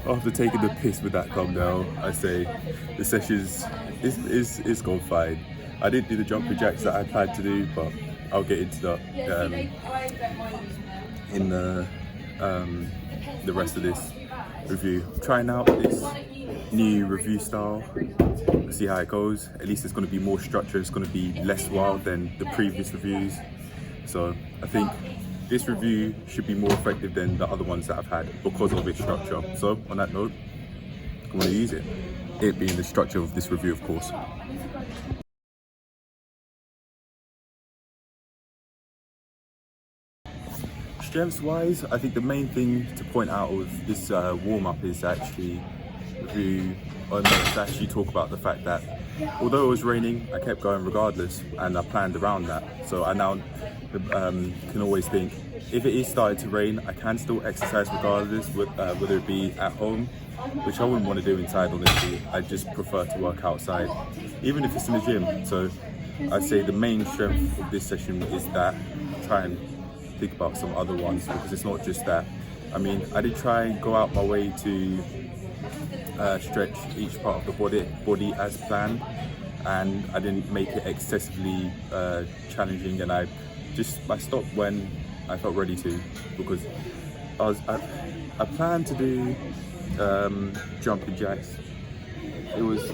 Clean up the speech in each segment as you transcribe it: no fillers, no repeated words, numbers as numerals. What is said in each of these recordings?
after taking the piss with that thumbnail, I say the sessions is gone fine. I didn't do the jumping jacks that I planned to do, but I'll get into that in the rest of this review. Trying out this new review style, see how it goes. At least it's going to be more structured, it's going to be less wild than the previous reviews. So I think this review should be more effective than the other ones that I've had because of its structure. So on that note, I'm going to use it. It being the structure of this review, of course. Strengths wise, I think the main thing to point out with this warm-up is actually talk about the fact that although it was raining, I kept going regardless, and I planned around that. So I now can always think, if it is starting to rain, I can still exercise regardless, whether it be at home, which I wouldn't want to do inside honestly. I just prefer to work outside, even if it's in the gym. So I'd say the main strength of this session is that try and think about some other ones, because it's not just that. I mean, I did try and go out my way to stretch each part of the body as planned, and I didn't make it excessively challenging, and I stopped when I felt ready to, because I planned to do jumping jacks. It was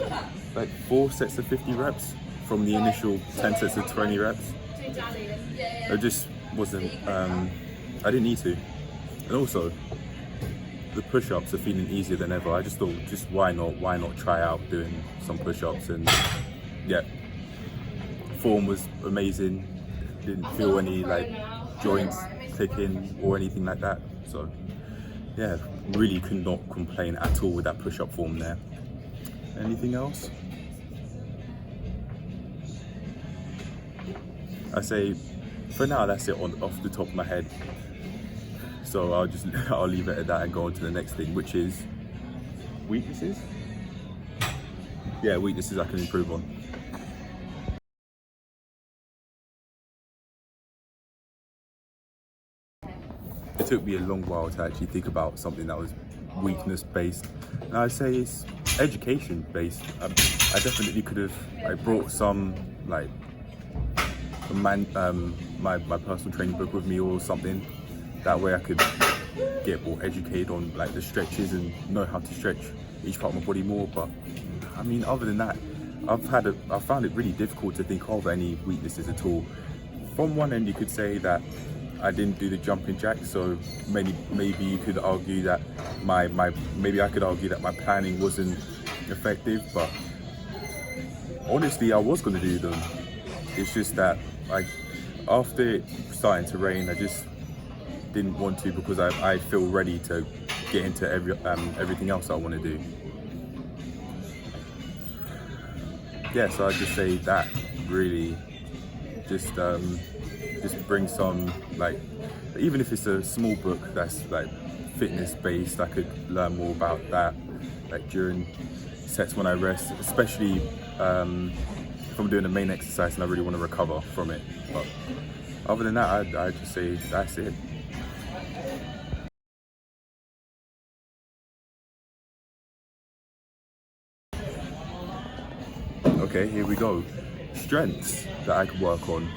like 4 sets of 50 reps from the initial 10 sets of 20 reps. It just wasn't, I didn't need to. And also, the push-ups are feeling easier than ever. I just thought, why not try out doing some push-ups? And yeah, form was amazing. Didn't feel any like joints clicking or anything like that. So yeah, really could not complain at all with that push-up form there. Anything else? I say, for now, that's it off the top of my head. So I'll leave it at that and go on to the next thing, which is weaknesses. Yeah, weaknesses I can improve on. It took me a long while to actually think about something that was weakness based, and I'd say it's education based. I definitely could have brought some like my personal training book with me or something. That way I could get more educated on like the stretches and know how to stretch each part of my body more. But I mean, other than that, I found it really difficult to think of any weaknesses at all. From one end, you could say that I didn't do the jumping jack, so maybe you could argue that maybe I could argue that my planning wasn't effective. But honestly, I was going to do them. It's just that after it starting to rain, I just didn't want to, because I feel ready to get into everything else I want to do. Yeah, so I'd just say that really just bring some, like, even if it's a small book that's like fitness based, I could learn more about that like during sets when I rest, especially if I'm doing a main exercise and I really want to recover from it. But other than that, I'd just say that's it. Okay, here we go. Strengths that I could work on.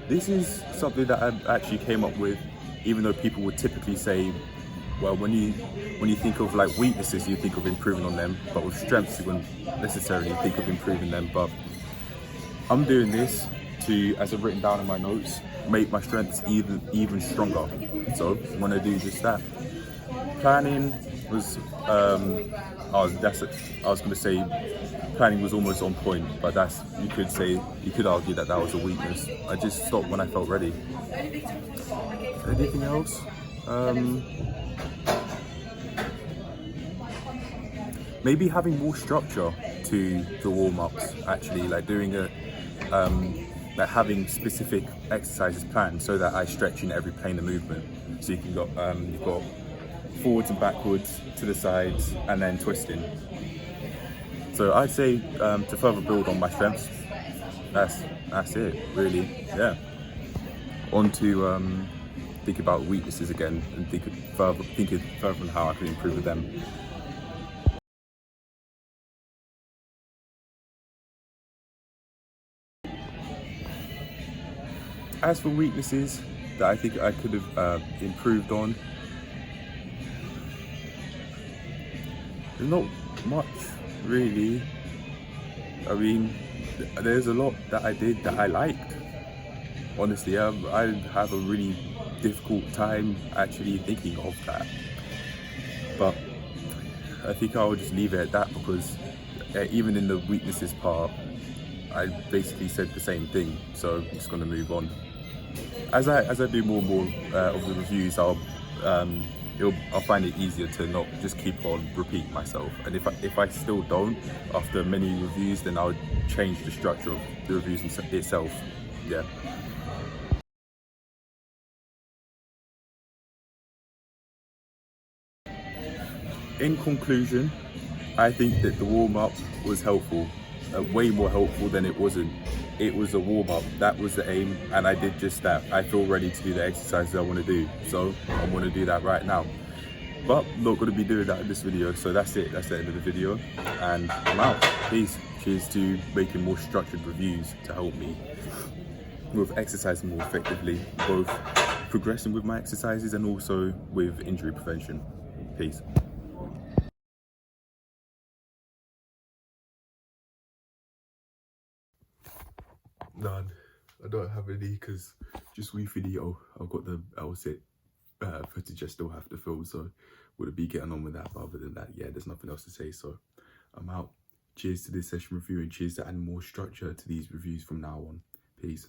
This is something that I actually came up with, even though people would typically say, well, when you think of like weaknesses, you think of improving on them, but with strengths, you wouldn't necessarily think of improving them. But I'm doing this to, as I've written down in my notes, make my strengths even stronger. So I'm gonna do just that. Planning was, I was gonna say planning was almost on point, but you could argue that was a weakness. I just stopped when I felt ready. Anything else? Maybe having more structure to the warm-ups, actually, like doing like having specific exercises planned so that I stretch in every plane of movement. So you've got forwards and backwards, to the sides, and then twisting. So I'd say to further build on my strengths, that's it, really. Yeah. On to think about weaknesses again and think further on how I can improve with them. As for weaknesses that I think I could have improved on, there's not much really. I mean, there's a lot that I did that I liked. Honestly, I have a really difficult time actually thinking of that. But I think I'll just leave it at that, because even in the weaknesses part, I basically said the same thing. So I'm just gonna move on. As I do more and more of the reviews, I'll find it easier to not just keep on repeating myself. And if I still don't after many reviews, then I'll change the structure of the reviews itself. Yeah. In conclusion, I think that the warm-up was helpful, way more helpful than it wasn't. It was a warm-up, that was the aim, and I did just that. I feel ready to do the exercises I want to do, so I want to do that right now. But I'm not going to be doing that in this video, so that's it. That's the end of the video, and I'm out. Peace. Cheers to making more structured reviews to help me with exercising more effectively, both progressing with my exercises and also with injury prevention. Peace. None. I don't have any, because just with video, I've got the LSIT footage I still have to film, so would be getting on with that. But other than that, yeah, there's nothing else to say, so I'm out. Cheers to this session review, and cheers to adding more structure to these reviews from now on. Peace.